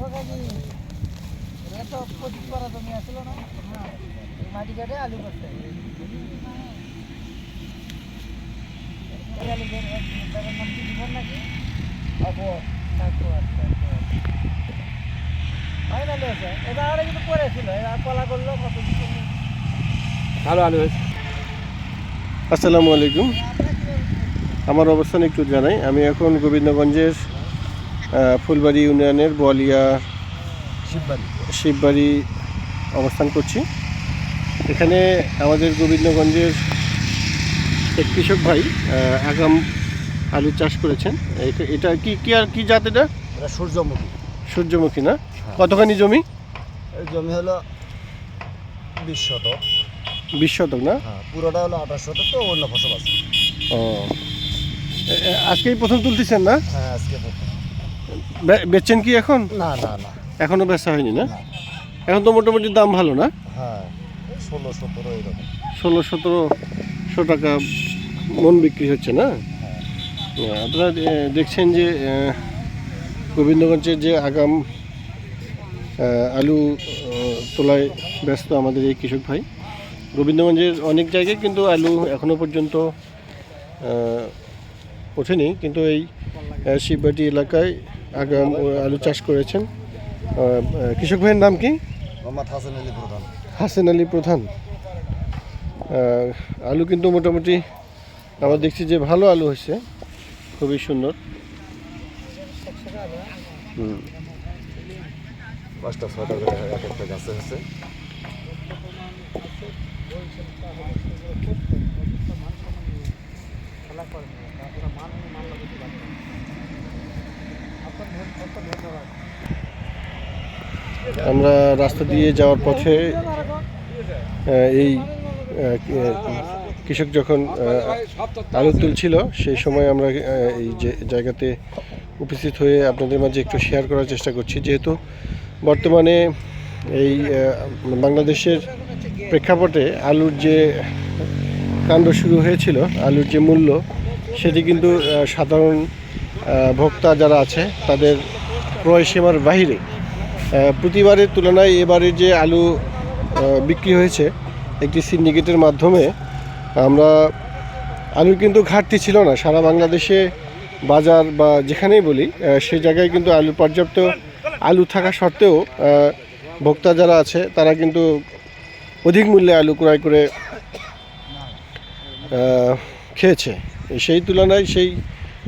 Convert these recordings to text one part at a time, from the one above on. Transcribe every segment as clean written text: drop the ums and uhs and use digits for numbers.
ও কাকি এটা তো পঁচিশ পারা জমি আসলো না মাটি কাটে আলু করতে আলু তার নাম কি জীবন নাকি ফাইনালি আছে এটা আরে কিন্তু পরে ছিল কলা করলো কত ভালো আলু হয়েছে। আসসালামু আলাইকুম, আমার অবস্থান একটু জানাই। আমি এখন গোবিন্দগঞ্জের ফুলবাড়ি ইউনিয়নের বোয়ালিয়া শিববাড়ি অবস্থান করছি। এখানে আমাদের গোবিন্দগঞ্জের এক কৃষক ভাই আগাম আলু চাষ করেছেন। এটা কি জাত? এটা সূর্যমুখী। সূর্যমুখী না? কতখানি জমি? এই জমি হলো 20 শতক। 20 শতক না? হ্যাঁ, পুরোটা হলো 28 শতক, তো অন্য ফসল আছে। ও, আজকেই প্রথম তুলতেছেন না? হ্যাঁ, আজকে প্রথম। বেচছেন কি এখন? না না না, এখনো বেচা হয়নি না? এখন তো মোটামুটি দাম ভালো না? হ্যাঁ, 16-17 এরকম। 16-1700 টাকা মন বিক্রি হচ্ছে না? আপনারা দেখছেন যে গোবিন্দগঞ্জের যে আগাম আলু তোলায় ব্যস্ত আমাদের এই কৃষক ভাই। গোবিন্দগঞ্জের অনেক জায়গায় কিন্তু আলু এখনও পর্যন্ত ওঠেনি, কিন্তু এই শিববাটি এলাকায় আগাম আলু চাষ করেছেন। কৃষক ভাইয়ের নাম কি? মোহাম্মদ হাসান আলী প্রধান। হাসান আলী প্রধান। আলু কিন্তু মোটামুটি আমরা দেখছি যে ভালো আলু হয়েছে, খুবই সুন্দর। 5টা-6টা করে এক একটা গাছে আছে। আমরা রাস্তা দিয়ে যাওয়ার পথে এই কৃষক যখন আলু তুলছিল সেই সময় আমরা এই যে জায়গাতে উপস্থিত হয়ে আপনাদের মাঝে একটু শেয়ার করার চেষ্টা করছি। যেহেতু বর্তমানে এই বাংলাদেশের প্রেক্ষাপটে আলুর যে কাণ্ড শুরু হয়েছিল, আলুর যে মূল্য সেটি কিন্তু সাধারণ ভোক্তা যারা আছে তাদের ক্রয় সীমার বাহিরে। প্রতিবারের তুলনায় এবারে যে আলু বিক্রি হয়েছে একটি সিন্ডিকেটের মাধ্যমে, আমরা আলুর কিন্তু ঘাটতি ছিল না। সারা বাংলাদেশে বাজার বা যেখানেই বলি সে জায়গায় কিন্তু আলুর পর্যাপ্ত আলু থাকা সত্ত্বেও ভোক্তা যারা আছে তারা কিন্তু অধিক মূল্যে আলু ক্রয় করে খেয়েছে। সেই তুলনায় সেই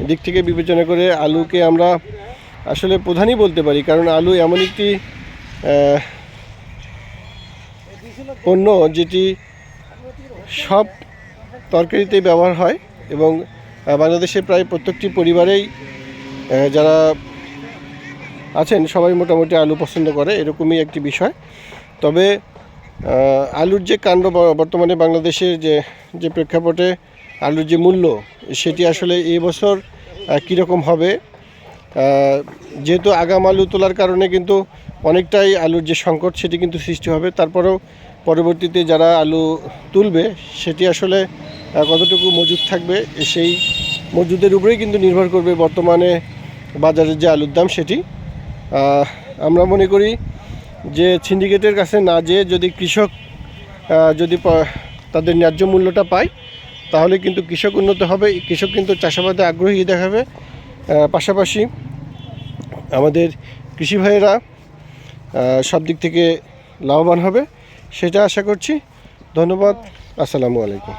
দিক থেকে বিবেচনা করে আলুকে আমরা আসলে প্রধানই বলতে পারি, কারণ আলু এমন একটি পণ্য যেটি সব তরকারিতেই ব্যবহার হয় এবং বাংলাদেশের প্রায় প্রত্যেকটি পরিবারেই যারা আছেন সবাই মোটামুটি আলু পছন্দ করে, এরকমই একটি বিষয়। তবে আলুর যে কাণ্ড বর্তমানে বাংলাদেশের যে প্রেক্ষাপটে আলুর যে মূল্য সেটি আসলে এই বছর কীরকম হবে, যেহেতু আগাম আলু তোলার কারণে কিন্তু অনেকটাই আলুর যে সংকট সেটি কিন্তু সৃষ্টি হবে। তারপরেও পরবর্তীতে যারা আলু তুলবে সেটি আসলে কতটুকু মজুদ থাকবে সেই মজুদের উপরেই কিন্তু নির্ভর করবে বর্তমানে বাজারের যে আলুর দাম সেটি। আমরা মনে করি যে সিন্ডিকেটের কাছে না যেয়ে যদি কৃষক যদি তাদের ন্যায্য মূল্যটা পায় তাহলে কিন্তু কৃষক উন্নত হবে, কৃষক কিন্তু চাষাবাদে আগ্রহী দেখাবে। পাশাপাশি আমাদের কৃষি ভাইয়েরা সব দিক থেকে লাভবান হবে সেটা আশা করছি। ধন্যবাদ। আসসালামু আলাইকুম।